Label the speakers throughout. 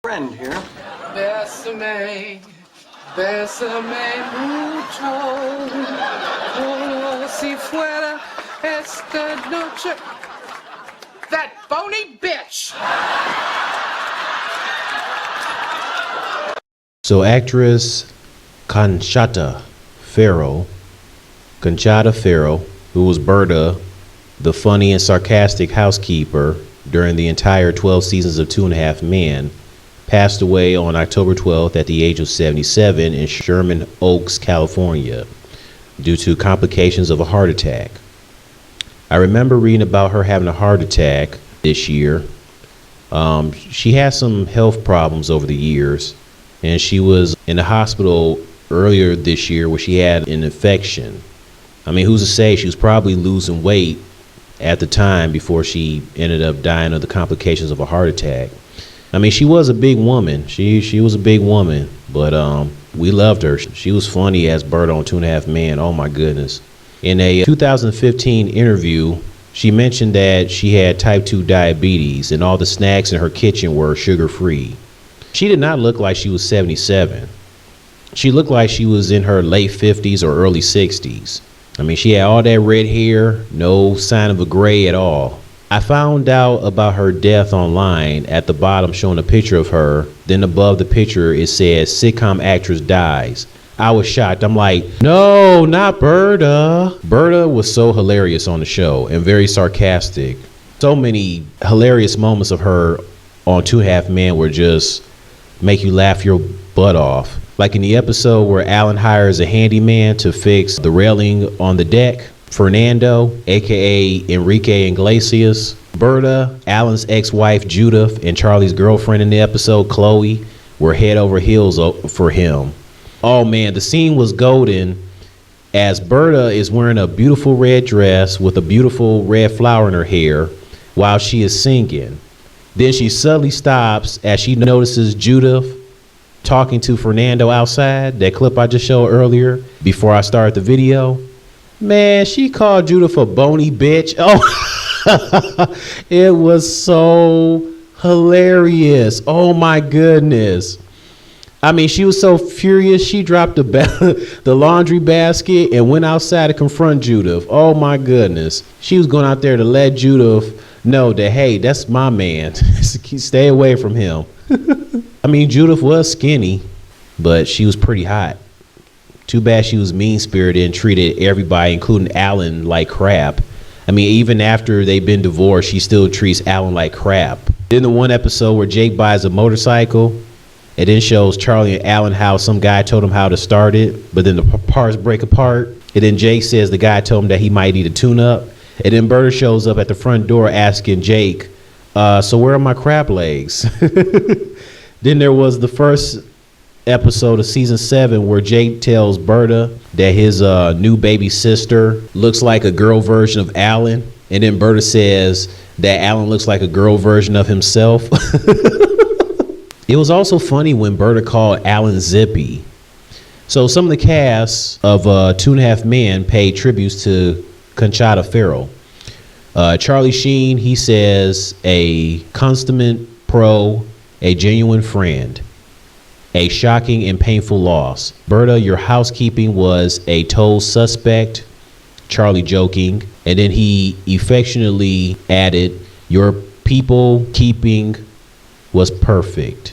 Speaker 1: Friend here.
Speaker 2: Bésame, bésame mucho, como si fuera esta noche. That phony bitch!
Speaker 3: So actress Conchata Ferrell, who was Berta, the funny and sarcastic housekeeper during the entire 12 seasons of 2.5 Men, passed away on October 12th at the age of 77 in Sherman Oaks, California, due to complications of a heart attack. I remember reading about her having a heart attack this year. She had some health problems over the years, and she was in the hospital earlier this year where she had an infection. I mean, who's to say? She was probably losing weight at the time before she ended up dying of the complications of a heart attack. I mean, she was a big woman. She was a big woman, but we loved her. She was funny as Berta on 2.5 Men. Oh my goodness. In a 2015 interview, she mentioned that she had type 2 diabetes and all the snacks in her kitchen were sugar-free. She did not look like she was 77. She looked like she was in her late 50s or early 60s. I mean, she had all that red hair, no sign of a gray at all. I found out about her death online, at the bottom showing a picture of her. Then above the picture, it says sitcom actress dies. I was shocked. I'm like, no, not Berta. Berta was so hilarious on the show and very sarcastic. So many hilarious moments of her on 2.5 Men were just make you laugh your butt off. Like in the episode where Alan hires a handyman to fix the railing on the deck, Fernando, aka Enrique Iglesias, Berta, Alan's ex-wife Judith, and Charlie's girlfriend in the episode, Chloe, were head over heels for him. Oh man, the scene was golden as Berta is wearing a beautiful red dress with a beautiful red flower in her hair while she is singing. Then she suddenly stops as she notices Judith talking to Fernando outside, that clip I just showed earlier before I started the video. Man, she called Judith a bony bitch. Oh, it was so hilarious. Oh my goodness. I mean, she was so furious, she dropped the laundry basket and went outside to confront Judith. Oh my goodness. She was going out there to let Judith know that, hey, that's my man. Stay away from him. I mean, Judith was skinny, but she was pretty hot. Too bad she was mean-spirited and treated everybody, including Alan, like crap. I mean, even after they've been divorced, she still treats Alan like crap. Then the one episode where Jake buys a motorcycle, it then shows Charlie and Alan how some guy told him how to start it, but then the parts break apart. And then Jake says the guy told him that he might need a tune-up. And then Berta shows up at the front door asking Jake, so where are my crab legs? Then there was the first episode of season 7 where Jake tells Berta that his new baby sister looks like a girl version of Alan. And then Berta says that Alan looks like a girl version of himself. It was also funny when Berta called Alan Zippy. So some of the cast of 2.5 Men paid tributes to Conchata Ferrell. Charlie Sheen, he says, a consummate pro, a genuine friend, a shocking and painful loss. Berta, your housekeeping was a total suspect. Charlie joking. And then he affectionately added, your people keeping was perfect.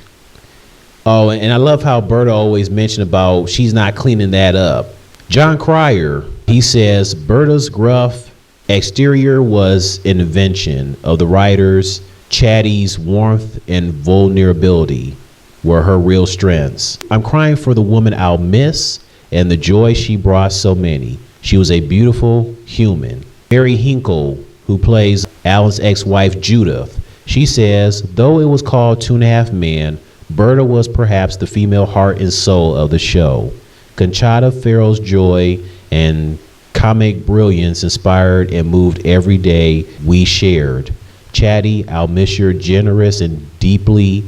Speaker 3: Oh, and I love how Berta always mentioned about she's not cleaning that up. John Cryer, he says, Berta's gruff exterior was an invention of the writers. Chatty's warmth and vulnerability were her real strengths. I'm crying for the woman I'll miss and the joy she brought so many. She was a beautiful human. Mary Hinkle, who plays Alan's ex-wife Judith, she says, though it was called 2.5 Men, Berta was perhaps the female heart and soul of the show. Conchata Ferrell's joy and comic brilliance inspired and moved every day we shared. Chatty, I'll miss your generous and deeply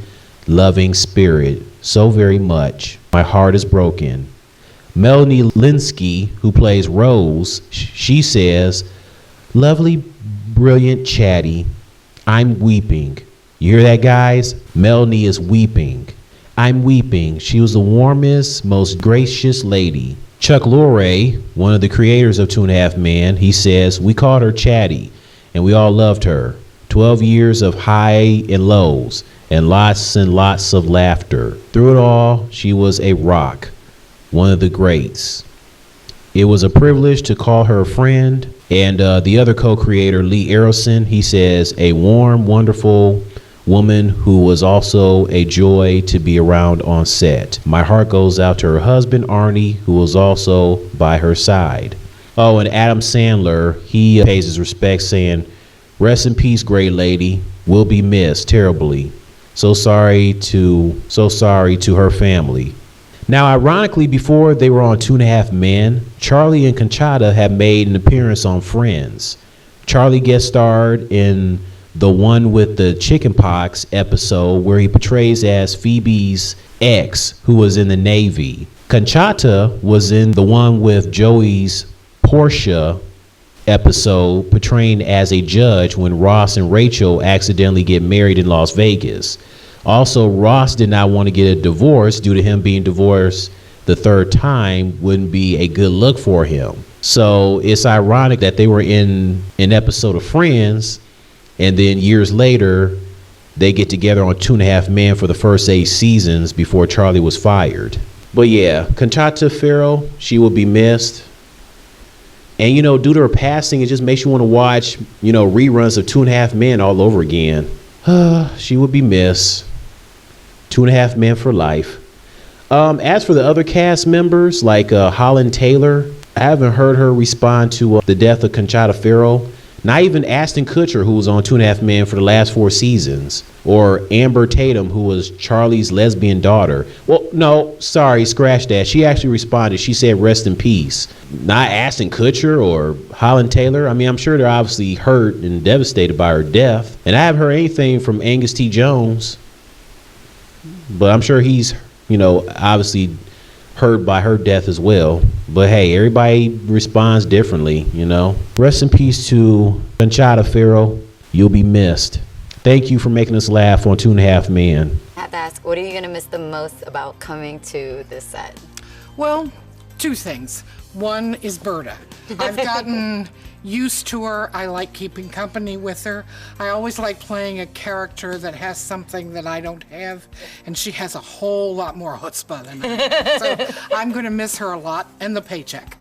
Speaker 3: loving spirit so very much. My heart is broken. Melanie Linsky, who plays Rose, she says, lovely, brilliant Chatty, I'm weeping. You hear that, guys? Melanie is weeping. I'm weeping. She was the warmest, most gracious lady. Chuck Lorre, one of the creators of 2.5 Men, he says, we called her Chatty, and we all loved her. 12 years of high and lows, and lots of laughter. Through it all, she was a rock, one of the greats. It was a privilege to call her a friend. And the other co-creator, Lee Arrowson, he says, a warm, wonderful woman who was also a joy to be around on set. My heart goes out to her husband, Arnie, who was also by her side. Oh, and Adam Sandler, he pays his respects saying, rest in peace, great lady, will be missed terribly. So sorry to her family. Now, ironically, before they were on 2.5 Men, Charlie and Conchata had made an appearance on Friends. Charlie guest starred in the one with the chickenpox episode where he portrays as Phoebe's ex, who was in the Navy. Conchata was in the one with Joey's Portia episode, portraying as a judge when Ross and Rachel accidentally get married in Las Vegas. Also, Ross did not want to get a divorce due to him being divorced the third time wouldn't be a good look for him. So it's ironic that they were in an episode of Friends, and then years later, they get together on 2.5 Men for the first 8 seasons before Charlie was fired. But yeah, Conchata Ferrell, she will be missed. And, due to her passing, it just makes you want to watch, reruns of 2.5 Men all over again. She would be missed. 2.5 Men for life. As for the other cast members, like Holland Taylor, I haven't heard her respond to the death of Conchata Ferrell. Not even Ashton Kutcher, who was on 2.5 Men for the last 4 seasons. Or Amber Tatum, who was Charlie's lesbian daughter. Well, no, sorry, scratch that. She actually responded. She said, rest in peace. Not Ashton Kutcher or Holland Taylor. I mean, I'm sure they're obviously hurt and devastated by her death. And I haven't heard anything from Angus T. Jones. But I'm sure he's, obviously hurt by her death as well. But hey, everybody responds differently, Rest in peace to Conchata Ferrell. You'll be missed. Thank you for making us laugh on 2.5 Men.
Speaker 1: I have to ask, what are you going to miss the most about coming to this set?
Speaker 2: Well, 2 things. One is Berta. I've gotten used to her. I like keeping company with her. I always like playing a character that has something that I don't have, and she has a whole lot more chutzpah than I do. So I'm going to miss her a lot, and the paycheck.